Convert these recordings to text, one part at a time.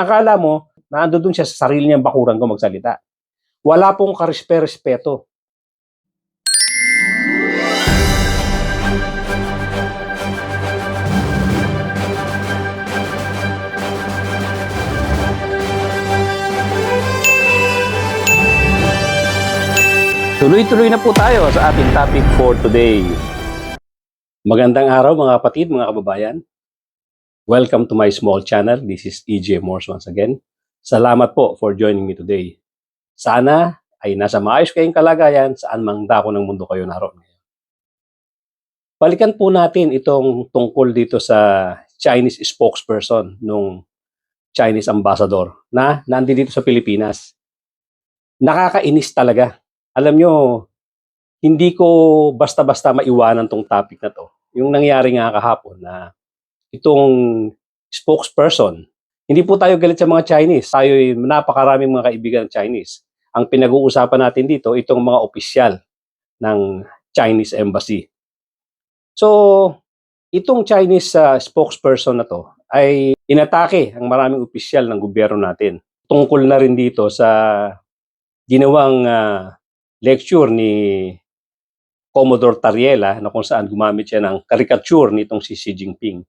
Akala mo, nandoon siya sa sarili niyang bakuran ko magsalita. Wala pong karespe-respeto. Tuloy-tuloy na po tayo sa ating topic for today. Magandang araw mga kapatid, mga kababayan. Welcome to my small channel. This is EJ Morse once again. Salamat po for joining me today. Sana ay nasa maayos kayong kalagayan saan mang dako ng mundo kayo naroon. Balikan po natin itong tungkol dito sa Chinese spokesperson nung Chinese ambassador na nandito sa Pilipinas. Nakakainis talaga. Alam nyo, hindi ko basta-basta maiwanan tong topic na to. Yung nangyari nga kahapon na itong spokesperson, hindi po tayo galit sa mga Chinese. Tayo napakaraming mga kaibigan ng Chinese. Ang pinag-uusapan natin dito, itong mga opisyal ng Chinese Embassy. So, itong Chinese spokesperson na to ay inatake ang maraming opisyal ng gobyerno natin. Tungkol na rin dito sa ginawang lecture ni Commodore Tariela na kung saan gumamit siya ng caricature nitong si Xi Jinping.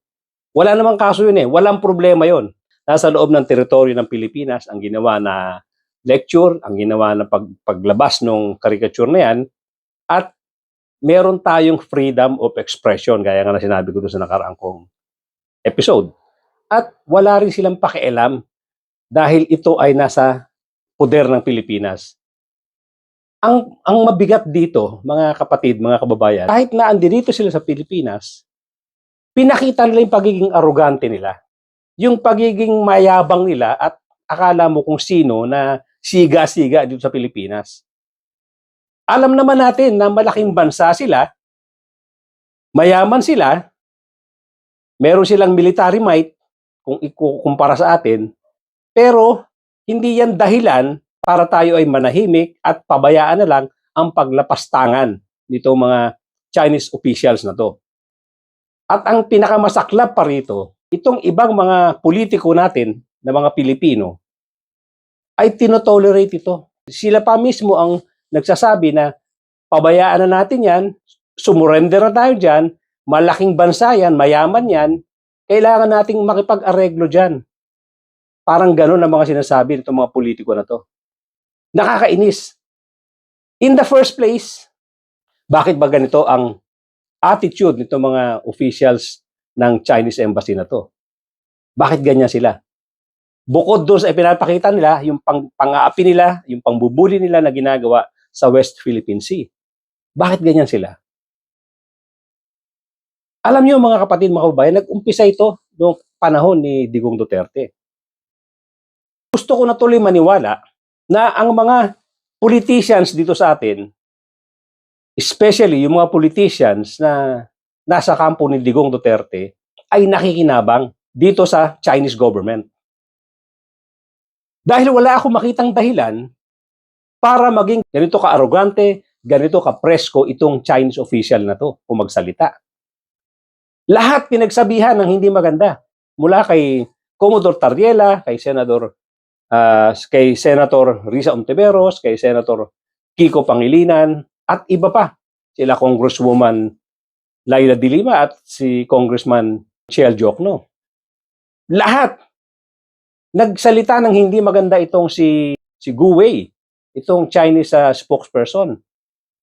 Wala namang kaso yun eh. Walang problema yun. Nasa loob ng teritoryo ng Pilipinas ang ginawa na lecture, ang ginawa na paglabas ng caricature na yan, at meron tayong freedom of expression, gaya nga na sinabi ko doon sa nakaraang kong episode. At wala rin silang pakialam dahil ito ay nasa poder ng Pilipinas. Ang mabigat dito, mga kapatid, mga kababayan, kahit na andito sila sa Pilipinas, pinakita nila yung pagiging arrogante nila. Yung pagiging mayabang nila at akala mo kung sino na siga-siga dito sa Pilipinas. Alam naman natin na malaking bansa sila, mayaman sila, meron silang military might kung ikukumpara sa atin, pero hindi yan dahilan para tayo ay manahimik at pabayaan na lang ang paglapastangan nito mga Chinese officials na to. At ang pinakamasaklap pa rito, itong ibang mga politiko natin na mga Pilipino ay tinotolerate ito. Sila pa mismo ang nagsasabi na pabayaan na natin yan, sumurrender na tayo dyan, malaking bansa yan, mayaman yan, kailangan nating makipag-areglo dyan. Parang gano'n ang mga sinasabi nitong mga politiko na to. Nakakainis. In the first place, bakit ba ganito ang attitude nitong mga officials ng Chinese Embassy na to? Bakit ganyan sila? Bukod doon sa ipinapakita nila, yung pang-aapi nila, yung pangbubuli nila na ginagawa sa West Philippine Sea. Bakit ganyan sila? Alam niyo mga kapatid, mga kababayan, nag-umpisa ito noong panahon ni Digong Duterte. Gusto ko na tuloy maniwala na ang mga politicians dito sa atin, especially yung mga politicians na nasa kampo ni Digong Duterte, ay nakikinabang dito sa Chinese government. Dahil wala akong makitang dahilan para maging ganito ka-arrogante, ganito ka-presko itong Chinese official na to kung magsalita. Lahat pinagsabihan ng hindi maganda. Mula kay Commodore Tariela, kay Senator Risa Ontiveros, kay Senator Kiko Pangilinan, at iba pa. Sila Congresswoman Laila de Lima at si Congressman Chiel Diokno. Lahat nagsalita ng hindi maganda itong si Gu Wei, itong Chinese spokesperson,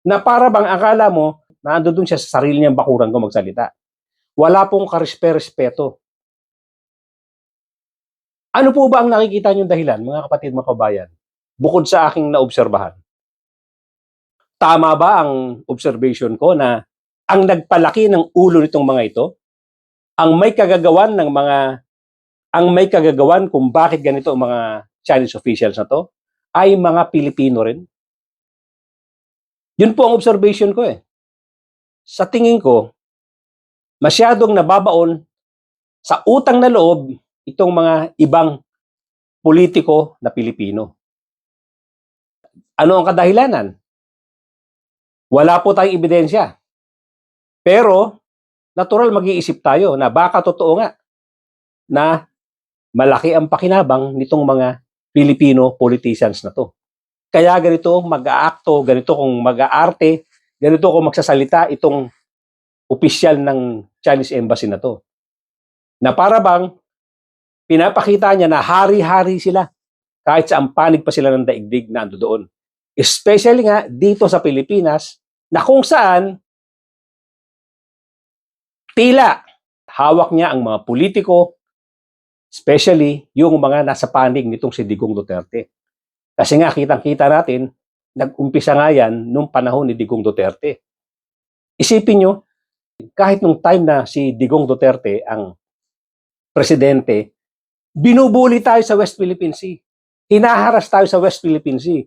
na para bang akala mo nandoon siya sa sarili niyang bakuran ko magsalita. Wala pong karespe-respeto. Ano po ba ang nakikita niyong dahilan, mga kapatid, mga kabayan, bukod sa aking naobserbahan? Tama ba ang observation ko na ang nagpalaki ng ulo nitong mga ito, ang may kagagawan kung bakit ganito ang mga Chinese officials na to, ay mga Pilipino rin? Yun po ang observation ko eh. Sa tingin ko, masyadong nababaon sa utang na loob itong mga ibang politiko na Pilipino. Ano ang kadahilanan? Wala po tayong ebidensya. Pero, natural mag-iisip tayo na baka totoo nga na malaki ang pakinabang nitong mga Filipino politicians na to. Kaya ganito mag-aakto, ganito kung mag-aarte, ganito kung magsasalita itong opisyal ng Chinese Embassy na to. Na para bang pinapakita niya na hari-hari sila kahit sa panig pa sila ng daigdig na ando doon. Especially nga dito sa Pilipinas na kung saan tila hawak niya ang mga politiko, especially yung mga nasa panig nitong si Digong Duterte. Kasi nga kitang-kita natin, nag-umpisa nga yan nung panahon ni Digong Duterte. Isipin nyo, kahit nung time na si Digong Duterte ang presidente, binubuli tayo sa West Philippine Sea. Hinaharas tayo sa West Philippine Sea.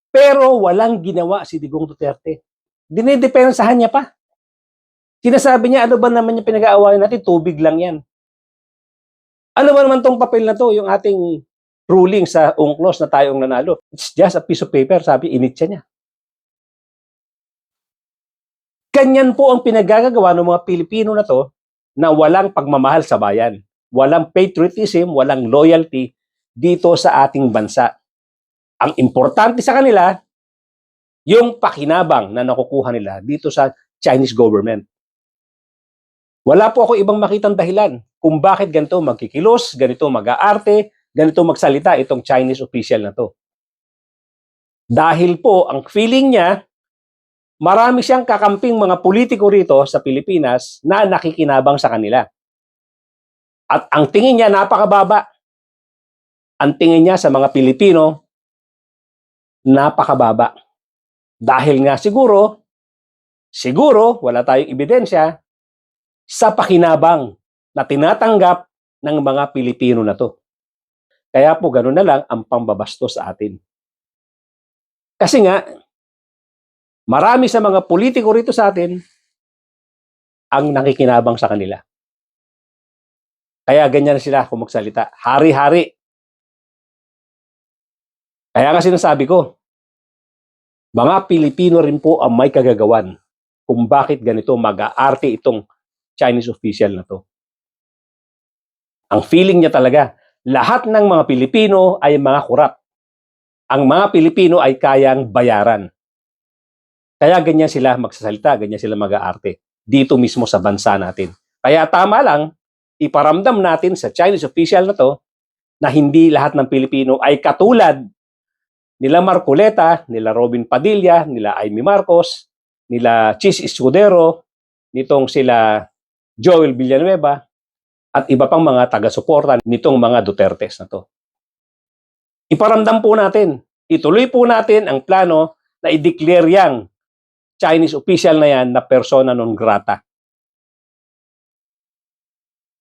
Pero walang ginawa si Digong Duterte. Dinidepensahan niya pa. Sinasabi niya, ano ba naman yung pinag-aawayan natin? Tubig lang yan. Ano ba naman tong papel na to, yung ating ruling sa UNCLOS na tayong nanalo? It's just a piece of paper, sabi, initya niya. Ganyan po ang pinagagagawa ng mga Pilipino na to na walang pagmamahal sa bayan. Walang patriotism, walang loyalty dito sa ating bansa. Ang importante sa kanila, yung pakinabang na nakukuha nila dito sa Chinese government. Wala po ako ibang makitang dahilan kung bakit ganito magkikilos, ganito mag-aarte, ganito magsalita itong Chinese official na to. Dahil po, ang feeling niya, marami siyang kakamping mga politiko rito sa Pilipinas na nakikinabang sa kanila. At ang tingin niya, napakababa. Ang tingin niya sa mga Pilipino, napakababa. Dahil nga siguro, wala tayong ebidensya sa pakinabang na tinatanggap ng mga Pilipino na to. Kaya po gano'n na lang ang pambabastos sa atin. Kasi nga, marami sa mga politiko rito sa atin ang nakikinabang sa kanila. Kaya ganyan sila kung magsalita. Hari-hari. Kaya nga sinasabi ko, mga Pilipino rin po ang may kagagawan kung bakit ganito mag-aarte itong Chinese official na to. Ang feeling niya talaga, lahat ng mga Pilipino ay mga kurap. Ang mga Pilipino ay kayang bayaran. Kaya ganyan sila magsasalita, ganyan sila mag-aarte dito mismo sa bansa natin. Kaya tama lang, iparamdam natin sa Chinese official na to na hindi lahat ng Pilipino ay katulad nila Marcoleta, nila Robin Padilla, nila Amy Marcos, nila Chis Escudero, nitong sila Joel Villanueva, at iba pang mga taga-suporta nitong mga Dutertes na to. Iparamdam po natin, ituloy po natin ang plano na i-declare yang Chinese official na yan na persona non grata.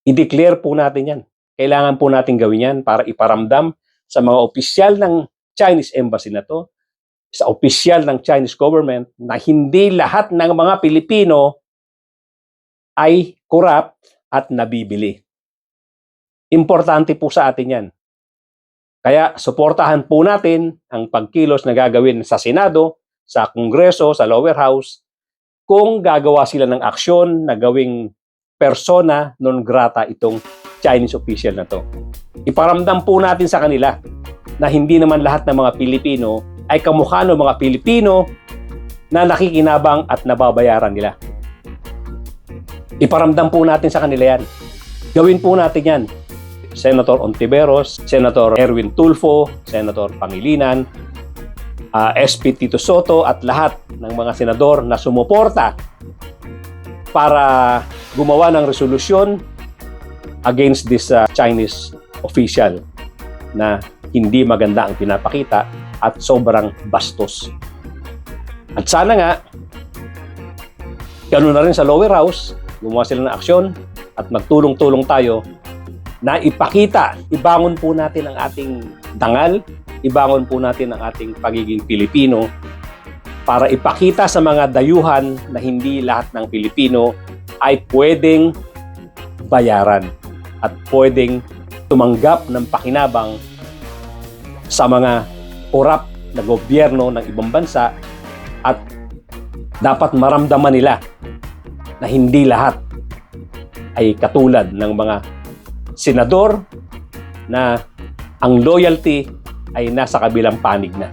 I-declare po natin yan. Kailangan po natin gawin yan para iparamdam sa mga opisyal ng Chinese Embassy na to, sa opisyal ng Chinese government, na hindi lahat ng mga Pilipino ay corrupt at nabibili. Importante po sa atin yan. Kaya suportahan po natin ang pagkilos na gagawin sa Senado, sa Kongreso, sa Lower House, kung gagawa sila ng aksyon na gawing persona non grata itong Chinese official na to. Iparamdam po natin sa kanila na hindi naman lahat ng mga Pilipino ay kamukha ng mga Pilipino na nakikinabang at nababayaran nila. Iparamdam po natin sa kanila yan. Gawin po natin yan. Senator Ontiveros, Senator Erwin Tulfo, Senator Pangilinan, SP Tito Soto at lahat ng mga senador na sumuporta para gumawa ng resolusyon against this Chinese official na hindi maganda ang pinapakita at sobrang bastos. At sana nga, ganoon na rin sa lower house, gumawa sila ng aksyon at magtulong-tulong tayo na ipakita, ibangon po natin ang ating dangal, ibangon po natin ang ating pagiging Pilipino para ipakita sa mga dayuhan na hindi lahat ng Pilipino ay pwedeng bayaran at pwedeng tumanggap ng pakinabang sa mga korap na gobyerno ng ibang bansa, at dapat maramdaman nila na hindi lahat ay katulad ng mga senador na ang loyalty ay nasa kabilang panig na.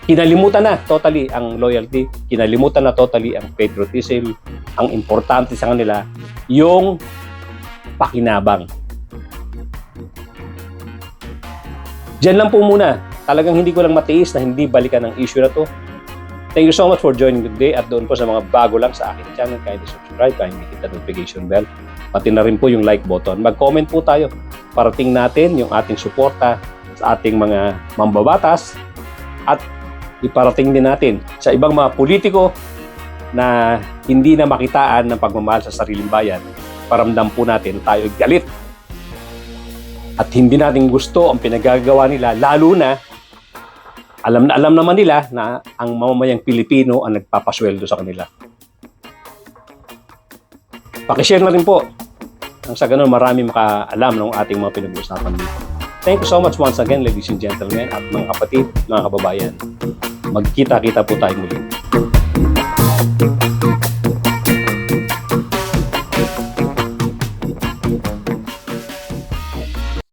Kinalimutan na totally ang loyalty, kinalimutan na totally ang patriotism. Ang importante sa kanila, yung pakinabang. Diyan lang po muna. Talagang hindi ko lang matiis na hindi balikan ang issue na to. Thank you so much for joining me today, at doon po sa mga bago lang sa aking channel, kindly subscribe, kindly hit the notification bell, pati na rin po yung like button. Mag-comment po tayo. Parating natin yung ating suporta sa ating mga mambabatas, at iparating din natin sa ibang mga politiko na hindi na makitaan ng pagmamahal sa sariling bayan. Paramdam po natin tayo galit at hindi natin gusto ang pinagagawa nila, lalo na alam naman nila na ang mamamayang Pilipino ang nagpapasweldo sa kanila. Pakishare na rin po nang sa ganun marami makaalam ng ating mga pinag-uusapan dito. Thank you so much once again, ladies and gentlemen, at mga kapatid, mga kababayan. Magkita-kita po tayo muli.